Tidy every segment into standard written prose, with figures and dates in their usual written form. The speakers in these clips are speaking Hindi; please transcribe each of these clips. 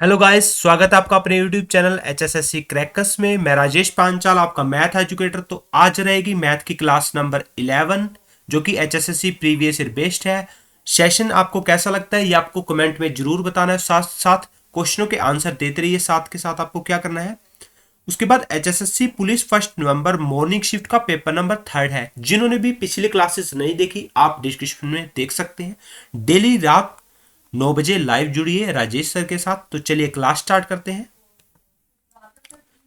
हेलो गाइस, स्वागत है आपका अपने यूट्यूब चैनल HSSC क्रैकर्स में। मैं राजेश पांचाल, आपका मैथ एजुकेटर। तो आज रहेगी मैथ की क्लास नंबर 11 जो कि HSSC प्रीवियस ईयर बेस्ड है। सेशन आपको कैसा लगता है ये आपको कमेंट में जरूर बताना है। साथ साथ क्वेश्चनों के आंसर देते रहिए। साथ के साथ आपको क्या करना है, उसके बाद HSSC पुलिस 1 नवंबर मॉर्निंग शिफ्ट का पेपर नंबर 3 है। जिन्होंने भी पिछली क्लासेस नहीं देखी आप डिस्क्रिप्शन में देख सकते हैं। डेली रात 9 बजे लाइव जुड़िए राजेश सर के साथ। तो चलिए क्लास स्टार्ट करते हैं।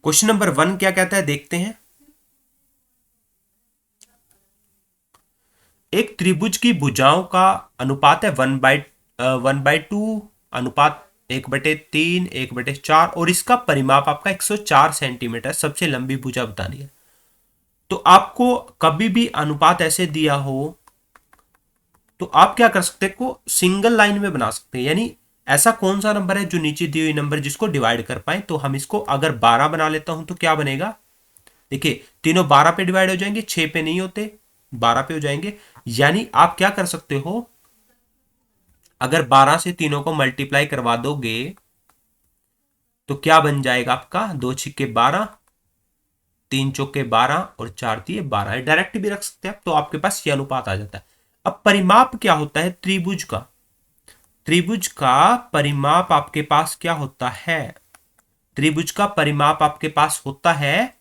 क्वेश्चन नंबर 1 क्या कहता है देखते हैं। एक त्रिभुज की भुजाओं का अनुपात है 1/2 अनुपात 1/3 1/4 और इसका परिमाप आपका 104 सेंटीमीटर। सबसे लंबी भुजा बतानी है। तो आपको कभी भी अनुपात ऐसे दिया हो तो आप क्या कर सकते हैं, को सिंगल लाइन में बना सकते हैं। यानी ऐसा कौन सा नंबर है जो नीचे दी हुई नंबर जिसको डिवाइड कर पाए। तो हम इसको अगर 12 बना लेता हूं तो क्या बनेगा, देखिए तीनों 12 पे डिवाइड हो जाएंगे, 6 पे नहीं होते, 12 पे हो जाएंगे। यानी आप क्या कर सकते हो, अगर 12 से तीनों को मल्टीप्लाई करवा दोगे तो क्या बन जाएगा आपका, 2 छिक्के 12, 3 चौके 12 और 4 तिये 12। डायरेक्ट भी रख सकते हैं आप, तो आपके पास ये अनुपात आ जाता है। अब परिमाप क्या होता है त्रिभुज का, त्रिभुज का परिमाप आपके पास क्या होता है, त्रिभुज का परिमाप आपके पास होता है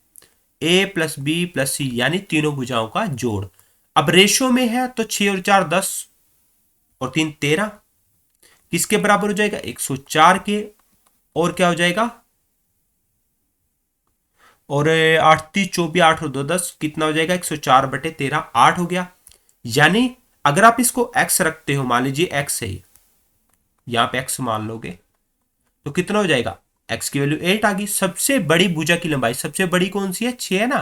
a प्लस बी प्लस सी, यानी तीनों भुजाओं का जोड़। अब रेशो में है तो 6 और 4 10 और 3 13, किसके बराबर हो जाएगा 104 के। और क्या हो जाएगा, और 8 3 24 8 और 2 10, कितना हो जाएगा 104/13, 8 हो गया। यानी अगर आप इसको x रखते हो, मान लीजिए x है, यहां पे x मान लोगे तो कितना हो जाएगा, x की वैल्यू 8 आ गई। सबसे बड़ी भुजा की लंबाई सबसे बड़ी कौन सी है, 6 है ना।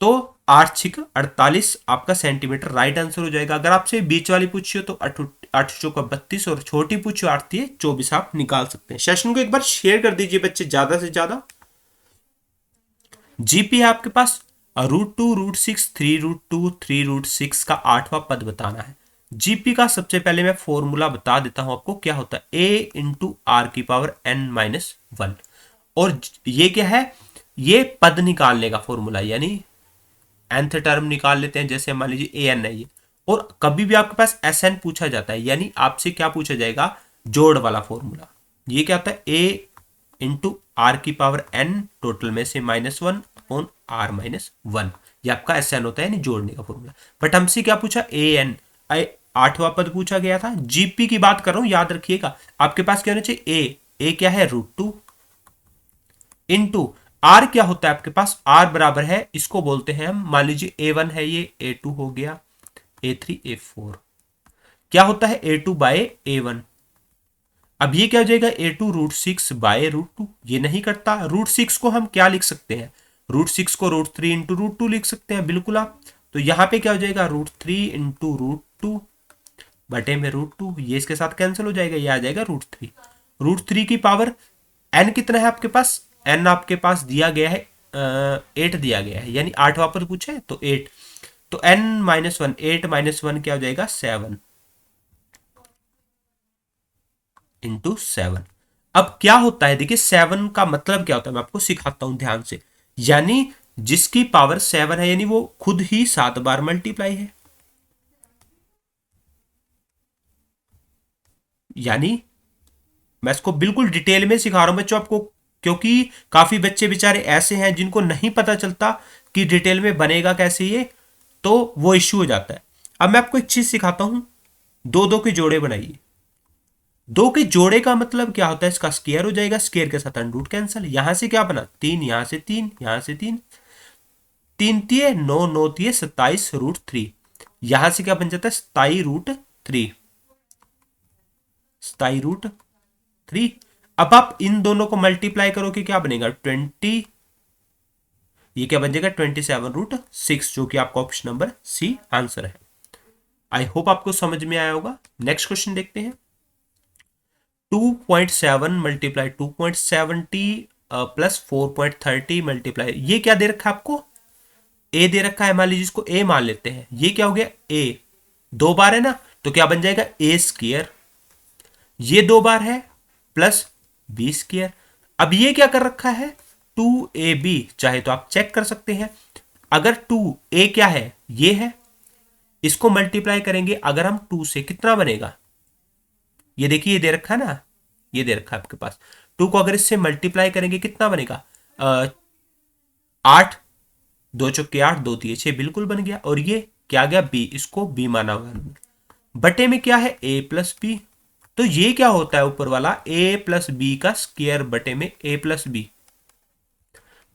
तो 8 छिक 48 आपका सेंटीमीटर राइट आंसर हो जाएगा। अगर आपसे बीच वाली पूछी हो तो 8 चौका 32 और छोटी पूछी 8 तिये 24 आप निकाल सकते हैं। सेशन को एक बार शेयर कर दीजिए बच्चे ज्यादा से ज्यादा। जीपी है आपके पास √2 √6 3 √2 3 √6 का 8वां पद बताना है। जीपी का सबसे पहले मैं फॉर्मूला बता देता हूं आपको क्या होता है, a × r⁻n−1। और ये क्या है, ये पद निकालने का फॉर्मूला, यानी nth टर्म निकाल लेते हैं। जैसे मान लीजिए an है ये, और कभी भी आपके पास sn पूछा जाता है, यानी आपसे क्या पूछा जाएगा, जोड़ वाला फॉर्मूला। ये क्या होता है, a × r⁻n टोटल में से -1 ऑन r−1, ये आपका SN होता है, यानी जोड़ने का फॉर्मूला। बट हमसे क्या पूछा, an 8वां पद पूछा गया था। जीपी की बात कर रहा हूं, याद रखिएगा आपके पास क्या होना चाहिए, ए क्या है √2 इंटू आर क्या होता है आपके पास, आर बराबर है, इसको बोलते हैं हम, मान लीजिए A1 है, ये A2 हो गया, A3 A4 क्या होता है A2/A1। अब ये क्या हो जाएगा A2 √6/√2, ये नहीं करता। √6 को हम क्या लिख सकते हैं, √6 को √3 इंटू √2 लिख सकते हैं, बिल्कुल आप। तो यहां पे क्या हो जाएगा, √3 इंटू √2 बटे में √2, ये इसके साथ कैंसिल हो जाएगा, ये आ जाएगा √3। √3 की पावर n कितना है आपके पास, n आपके पास दिया गया है 8 दिया गया है, यानी 8वां पद पूछा है तो 8। तो n-1 8 - 1 क्या हो जाएगा 7 इंटू 7। अब क्या होता है देखिए, 7 का मतलब क्या होता है मैं आपको सिखाता हूं ध्यान से। यानी जिसकी पावर 7 है, यानी वो खुद ही 7 बार मल्टीप्लाई है। यानी मैं इसको बिल्कुल डिटेल में सिखा रहा हूं बच्चों आपको, क्योंकि काफी बच्चे बेचारे ऐसे हैं जिनको नहीं पता चलता कि डिटेल में बनेगा कैसे ये, तो वो इश्यू हो जाता है। अब मैं आपको एक चीज सिखाता हूं, दो दो के जोड़े बनाइए। दो के जोड़े का मतलब क्या होता है, इसका स्क्वायर हो जाएगा, स्क्वायर के साथ अंडर रूट कैंसिल। यहां से क्या बना 3, यहां से 3, यहां से 3, 3 तिये 9 9 तिये 27 √3। यहां से क्या बन जाता है 27√3, 27√3। अब आप इन दोनों को मल्टीप्लाई करोगे क्या बनेगा 20, ये क्या बन जाएगा 27√6, जो कि आपका ऑप्शन नंबर सी आंसर है। आई होप आपको समझ में आया होगा। नेक्स्ट क्वेश्चन देखते हैं। 2.7 मल्टीप्लाई 2.70 प्लस 4.30 मल्टीप्लाई, ये क्या दे रखा है आपको, ए दे रखा है, मान लीजिए इसको ए मान लेते हैं। ये क्या हो गया ए, 2 बार है ना, तो क्या बन जाएगा A², ये 2 बार है, प्लस बी स्क्वायर। अब ये क्या कर रखा है, 2ab, चाहे तो आप चेक कर सकते हैं। अगर 2a क्या है, ये है, इसको मल्टीप्लाई करेंगे अगर हम 2 से, कितना बनेगा, ये देखिए ये दे रखा है ना, ये दे रखा है आपके पास। 2 को अगर इससे मल्टीप्लाई करेंगे कितना बनेगा, 8, 2 चौके 8, 2 तिये 6, बिल्कुल बन गया। और ये क्या गया, बी, इसको बी माना हुआ है। बटे में क्या है, ए प्लस बी, तो ये क्या होता है ऊपर वाला, ए प्लस बी का स्क्वायर बटे में ए प्लस बी।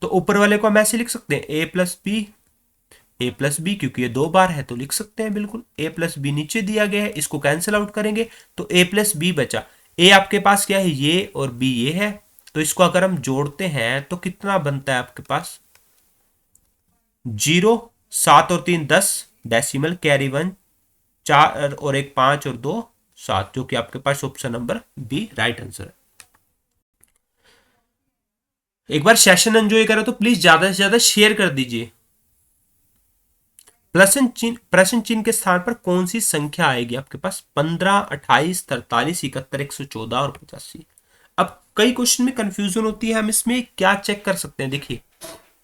तो ऊपर वाले को हम ऐसे लिख सकते हैं, ए प्लस बी, क्योंकि ये 2 बार है तो लिख सकते हैं बिल्कुल। ए प्लस बी नीचे दिया गया है, इसको कैंसिल आउट करेंगे तो ए प्लस बी बचा। ए आपके पास क्या है, ये, और बी ये है, तो इसको अगर हम जोड़ते हैं तो कितना बनता है आपके पास, 0, 7 और 3 10, डेसिमल, कैरी 1, 4 और 1 5 और 2 7, जो कि आपके पास option number B right answer है। एक बार सेशन एंजॉय करो तो प्लीज ज्यादा से ज्यादा शेयर कर दीजिए। प्रश्न चिन्ह के स्थान पर कौन सी संख्या आएगी आपके पास, 15, 28, 43, 71, 114 और 85। अब कई क्वेश्चन में कंफ्यूजन होती है, हम इसमें क्या चेक कर सकते हैं, देखिए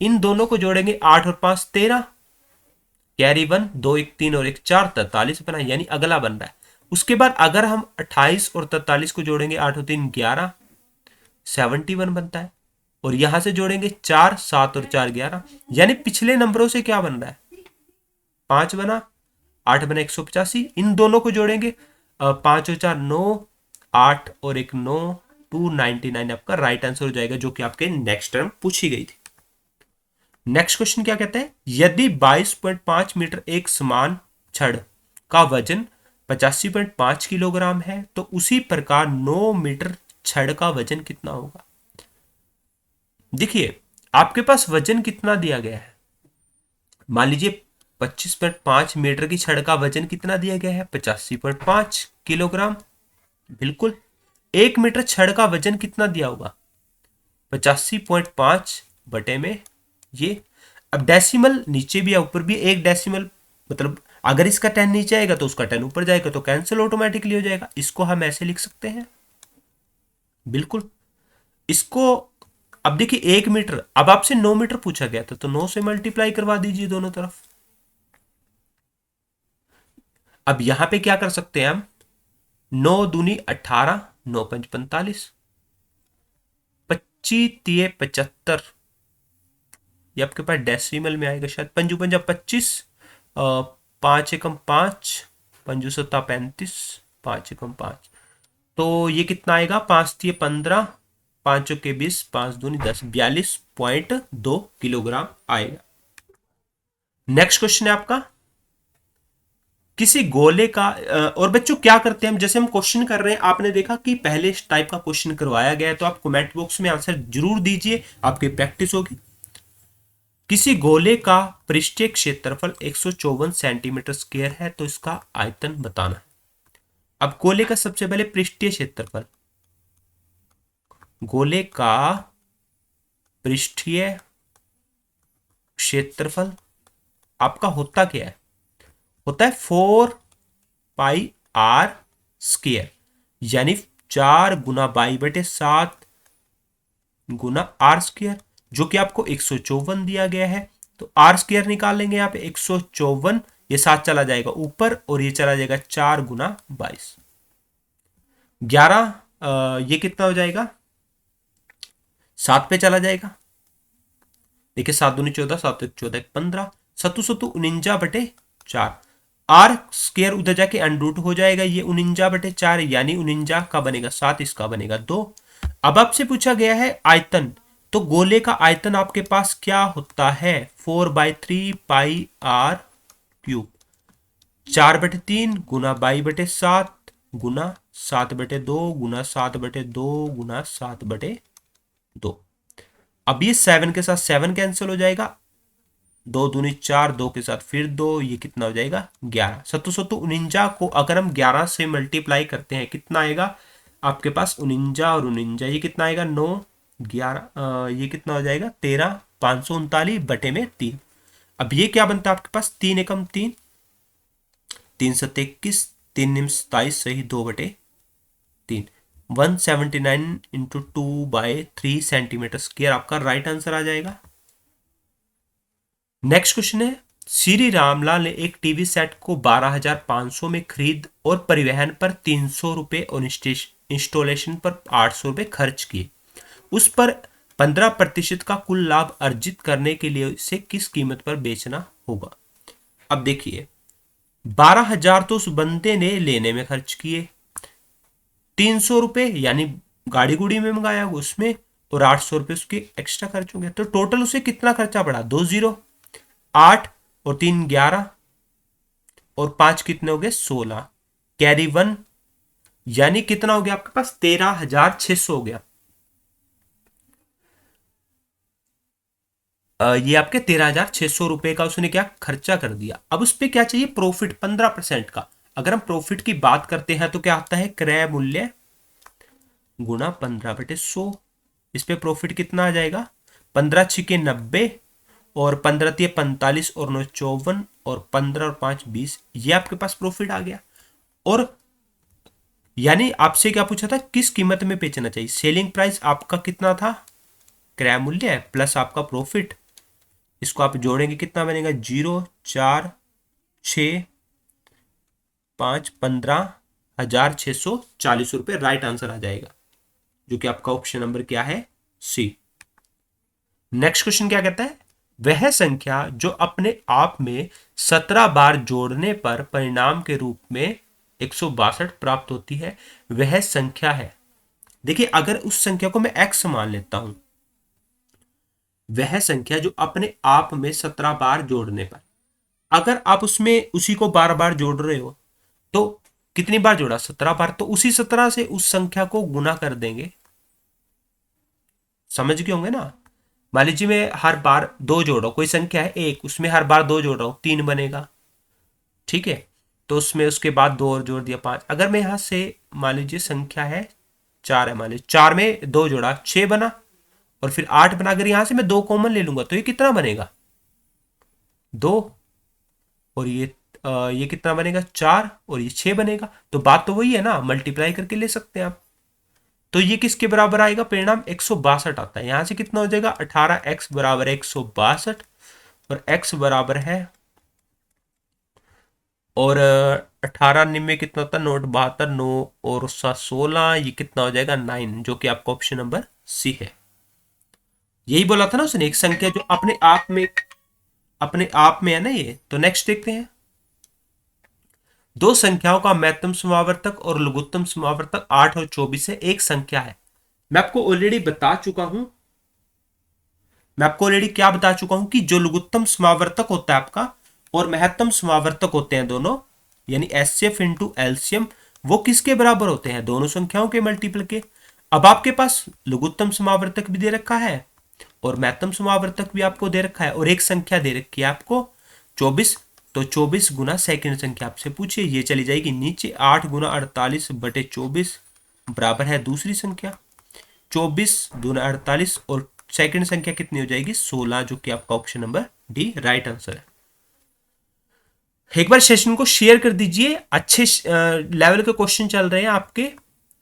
इन दोनों को जोड़ेंगे, 8 और 5 13, कैरी 1, 2 1 3 और 1 4, 43 बना, यानी अगला बन रहा है। उसके बाद अगर हम 28 और 43 को जोड़ेंगे, 8 और 3 11, 71 बनता है। और यहां से जोड़ेंगे 4, 7 और 4 11, यानी पिछले नंबरों से क्या बन रहा है, 5 बना, 8 बना 185। इन दोनों को जोड़ेंगे, 5 और 4 9, 8 और 1 9, 299 आपका राइट आंसर हो जाएगा, जो कि आपके नेक्स्ट टर्म पूछी गई थी। नेक्स्ट क्वेश्चन क्या कहते हैं, यदि 22.5 मीटर एक समान छड़ का वजन 85.5 किलोग्राम है तो उसी प्रकार 9 मीटर छड़ का वजन कितना होगा। देखिए आपके पास वजन कितना दिया गया है, मान लीजिए 25.5 मीटर की छड़ का वजन कितना दिया गया है, 85.5 किलोग्राम। बिल्कुल, 1 मीटर छड़ का वजन कितना दिया होगा, 85.5 बटे में ये। अब डेसिमल नीचे भी है ऊपर भी, एक डेसिमल, मतलब अगर इसका 10 नीचे आएगा तो उसका 10 ऊपर जाएगा, तो कैंसिल ऑटोमेटिकली हो जाएगा। इसको हम ऐसे लिख सकते हैं, बिल्कुल इसको। अब देखिए 1 मीटर, अब आपसे 9 मीटर पूछा गया था तो 9 से मल्टीप्लाई करवा दीजिए दोनों तरफ। अब यहां पे क्या कर सकते हैं हम, 9 दूनी 18, 9 पंच 45, 25 तिये 75, ये आपके पास डेसिमल में आएगा शायद, पंजू पंजा 25, 5 एकम 5, पंजू सत्ता 35, 5 एकम 5, तो ये कितना आएगा, 5 तिये 15, 5 के 20, 5 दूनी 10, 42.2 किलोग्राम आएगा। नेक्स्ट क्वेश्चन है आपका, किसी गोले का, और बच्चों क्या करते हैं हम, जैसे हम क्वेश्चन कर रहे हैं, आपने देखा कि पहले इस टाइप का क्वेश्चन करवाया गया है, तो आप कमेंट बॉक्स में आंसर जरूर दीजिए, आपकी प्रैक्टिस होगी। किसी गोले का पृष्ठीय क्षेत्रफल 154 सेंटीमीटर स्क्वायर है तो इसका आयतन बताना है। अब गोले का सबसे पहले पृष्ठीय क्षेत्रफल, गोले का पृष्ठीय क्षेत्रफल आपका होता क्या है, होता है 4 पाई आर स्क्वायर, यानी 4 गुना बाई बटे 7 गुना आर स्क्वायर, जो कि आपको 154 दिया गया है। तो आर स्क्वायर निकाल लेंगे यहाँ पे, 154, ये 7 चला जाएगा ऊपर और ये चला जाएगा 4 गुना 22, 11, ये कितना हो जाएगा, 7 पे चला जाएगा, देखिए 7 दूनी 14, 7 एक 14 15, 7 7 49 बटे 4, आर स्क्वायर उधर जाके अंडरूट हो जाएगा, ये 49 बटे 4, यानी 49 का बनेगा 7, इसका बनेगा 2। अब आपसे पूछा गया है आयतन, तो गोले का आयतन आपके पास क्या होता है, 4/3 पाई आर क्यूब, 4/3 गुना 22/7 गुना 7/2 गुना 7/2 गुना 7/2। अब ये 7 के साथ 7 कैंसिल हो जाएगा, 2 दूनी 4, 2 के साथ फिर 2, ये कितना हो जाएगा 11। 7 7 49 को अगर हम 11 से मल्टीप्लाई करते हैं कितना आएगा आपके पास, 49 और 49, ये कितना आएगा 9 11, ये कितना हो जाएगा 13, 539 बटे में 3। अब ये क्या बनता है आपके पास, 3 एकम 3, 3 7 21, 3 निम 27 सही 2/3, 179 इंटू 2/3 सेंटीमीटर स्क्वायर आपका राइट आंसर आ जाएगा। नेक्स्ट क्वेश्चन है, श्री रामलाल ने एक टीवी सेट को 12,500 में खरीद और परिवहन पर 300 रुपए और इंस्टॉलेशन पर 800 रुपए खर्च किए। उस पर 15% का कुल लाभ अर्जित करने के लिए इसे किस कीमत पर बेचना होगा। अब देखिए 12,000 तो उस बंदे ने लेने में खर्च किए, 300 रुपए यानी गाड़ी गुड़ी में मंगाया उसमें, और 800 रुपए उसके एक्स्ट्रा खर्च हो गया। तो टोटल उसे कितना खर्चा पड़ा, 2 जीरो, 8 और 3 11 और 5 कितने हो गए 16, कैरी 1, यानी कितना हो गया आपके पास 13,600 हो गया। ये आपके 13,600 रुपए का उसने क्या खर्चा कर दिया। अब उस पर क्या चाहिए, प्रॉफिट 15% का। अगर हम प्रॉफिट की बात करते हैं तो क्या आता है, क्रय मूल्य गुणा 15/100। इस पे प्रॉफिट कितना आ जाएगा, 15 छिके 90 और 15 तिये 45 और 9 54 और 15 और 5 20, ये आपके पास प्रॉफिट आ गया। और यानी आपसे क्या पूछा था, किस कीमत में बेचना चाहिए। सेलिंग प्राइस आपका कितना था, क्रय मूल्य प्लस आपका प्रॉफिट, इसको आप जोड़ेंगे कितना बनेगा, 0 4 6 5 15,640 रुपए राइट आंसर आ जाएगा, जो कि आपका ऑप्शन नंबर क्या है, सी। नेक्स्ट क्वेश्चन क्या कहता है, वह संख्या जो अपने आप में 17 बार जोड़ने पर परिणाम के रूप में 162 प्राप्त होती है, वह संख्या है। देखिए अगर उस संख्या को मैं x मान लेता हूं, वह संख्या जो अपने आप में 17 बार जोड़ने पर, अगर आप उसमें उसी को बार बार जोड़ रहे हो तो कितनी बार जोड़ा, 17 बार, तो उसी 17 से उस संख्या को गुना कर देंगे। समझ गए होंगे ना। मान लीजिए मैं हर बार 2 जोड़ रहा हूं, कोई संख्या है 1, उसमें हर बार 2 जोड़ रहा हूं, 3 बनेगा, ठीक है। तो उसमें उसके बाद 2 और जोड़ दिया 5। अगर मैं यहां से मान लीजिए संख्या है 4 है, मान लीजिए 4 में 2 जोड़ा 6 बना, और फिर 8 बना। अगर यहां से मैं 2 कॉमन ले लूंगा तो ये कितना बनेगा, 2, और ये कितना बनेगा 4, और ये 6 बनेगा। तो बात तो वही है ना, मल्टीप्लाई करके ले सकते हैं आप। तो ये किसके बराबर आएगा, परिणाम 162 आता है। यहां से कितना हो जाएगा, 18x बराबर 162, और x बराबर है, और 18 निम्न कितना होता है, 9 72, 9 और 16, ये कितना हो जाएगा 9, जो कि आपका ऑप्शन नंबर सी है। यही बोला था ना उसने, एक संख्या जो अपने आप में है ना ये। तो नेक्स्ट देखते हैं, दो संख्याओं का महत्तम समावर्तक और लघुत्तम समावर्तक 8 और 24 है, एक संख्या है। मैं आपको ऑलरेडी बता चुका हूं, मैं आपको ऑलरेडी क्या बता चुका हूं कि जो लघुत्तम समावर्तक होता है आपका और महत्तम समावर्तक होते हैं दोनों, यानी एचसीएफ इंटू एलसीएम, वो किसके बराबर होते हैं, दोनों संख्याओं के मल्टीपल के। अब आपके पास लघुत्तम समावर्तक भी दे रखा है और महत्तम समावर्तक भी आपको दे रखा है, और एक संख्या दे रखी है आपको 24। तो 24 गुना सेकंड संख्या आपसे पूछिए, ये चली जाएगी नीचे, 8 गुना 48/24 बराबर है दूसरी संख्या 24 गुना 48, और सेकंड संख्या कितनी हो जाएगी 16, जो कि आपका option number D right answer है। एक बार सेशन को शेयर कर दीजिए, अच्छे लेवल के क्वेश्चन चल रहे हैं आपके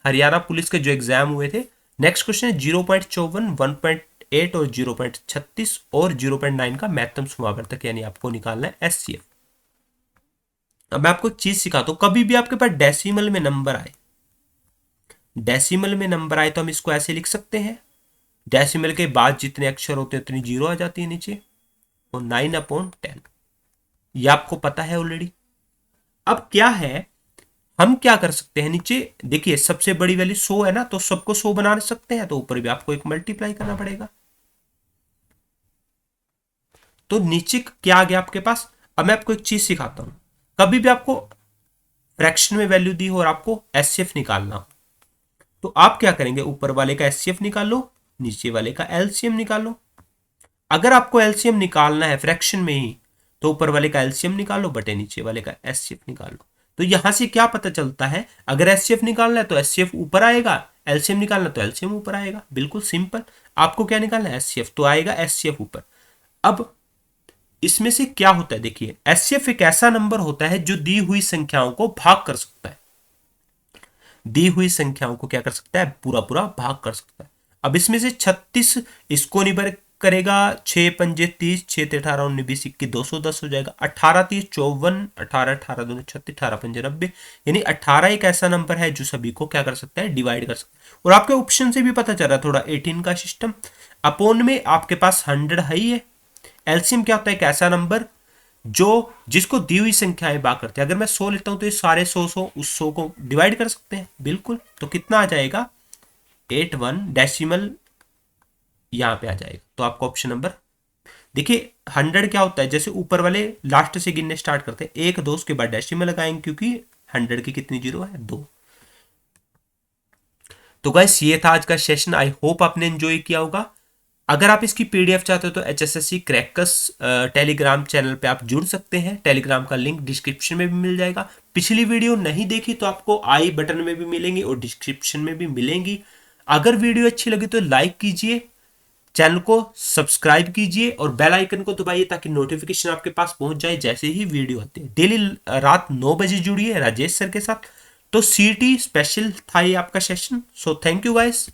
हरियाणा पुलिस के जो एग्जाम हुए थे। नेक्स्ट क्वेश्चन है 0.54, 1.8 और 0.36 और 0.9 का महत्तम समावर्तक, यानी आपको निकालना है एचसीएफ। अब मैं आपको एक चीज सिखाता हूं, कभी भी आपके पास डेसिमल में नंबर आए, डेसिमल में नंबर आए तो हम इसको ऐसे लिख सकते हैं, डेसिमल के बाद जितने अक्षर होते हैं उतनी जीरो आ जाती है नीचे, और 9/10, ये आपको पता है ऑलरेडी। अब क्या है, हम क्या कर सकते हैं, नीचे देखिए सबसे बड़ी वैल्यू 100 है ना, तो सबको 100 बना सकते हैं, तो ऊपर भी आपको एक मल्टीप्लाई करना पड़ेगा। तो नीचे क्या आ गया आपके पास। अब मैं आपको एक चीज सिखाता हूं, कभी भी आपको फ्रैक्शन में वैल्यू दी हो और आपको एचसीएफ निकालना हो, तो आप क्या करेंगे, ऊपर वाले का एचसीएफ निकालो, नीचे वाले का एलसीएम निकालो। अगर आपको एलसीएम निकालना है फ्रैक्शन में ही, तो ऊपर वाले का एलसीएम निकालो बटे नीचे वाले का एचसीएफ निकालो। तो यहां से क्या पता चलता है, अगर एचसीएफ निकालना है तो एचसीएफ ऊपर आएगा, एलसीएम निकालना तो एलसीएम ऊपर आएगा, बिल्कुल सिंपल। आपको क्या निकालना है, एचसीएफ, तो आएगा एचसीएफ ऊपर। अब इसमें से क्या होता है, देखिए एचसीएफ एक ऐसा नंबर होता है जो दी हुई संख्याओं को भाग कर सकता है। दी हुई संख्याओं को क्या कर सकता है, पूरा पूरा भाग कर सकता है। अब इसमें से 36 इसको निबर करेगा, 6 पंजे 30, 6 18 19 20 21 210 हो जाएगा, 18 30 54, 18 18 2 36, 18 पंजे 90, यानी 18 एक ऐसा नंबर है जो सभी को क्या कर सकता है, डिवाइड कर सकता है। और आपके ऑप्शन से भी पता चल रहा है थोड़ा 18 का सिस्टम। अपोन में आपके पास 100 है ही है। एलसीएम क्या होता है, एक ऐसा नंबर जो जिसको दी हुई संख्याएं भाग करते हैं। अगर मैं 100 लेता हूं तो ये सारे 100 उस 100 को डिवाइड कर सकते हैं, बिल्कुल। तो कितना आ जाएगा, 81 डेसिमल यहां पे आ जाएगा। तो आपका ऑप्शन नंबर, देखिए 100 क्या होता है, जैसे ऊपर वाले लास्ट से गिनने स्टार्ट करते हैं, 1 2 उसके बाद डेसिमल लगाएंगे, क्योंकि 100 की कितनी जीरो है, 2। तो गाइस ये था आज का सेशन, आई होप आपने एंजॉय किया होगा। अगर आप इसकी पीडीएफ चाहते हो तो एचएसएससी क्रैकर्स टेलीग्राम चैनल पे आप जुड़ सकते हैं। टेलीग्राम का लिंक डिस्क्रिप्शन में भी मिल जाएगा। पिछली वीडियो नहीं देखी तो आपको आई बटन में भी मिलेंगी और डिस्क्रिप्शन में भी मिलेंगी। अगर वीडियो अच्छी लगी तो लाइक कीजिए, चैनल को सब्सक्राइब कीजिए और बेल आइकन को दबाइए ताकि नोटिफिकेशन आपके पास पहुंच जाए जैसे ही वीडियो आती है। डेली रात 9 बजे जुड़िए राजेश सर के साथ। तो सीटी स्पेशल था ये आपका session. So thank you guys.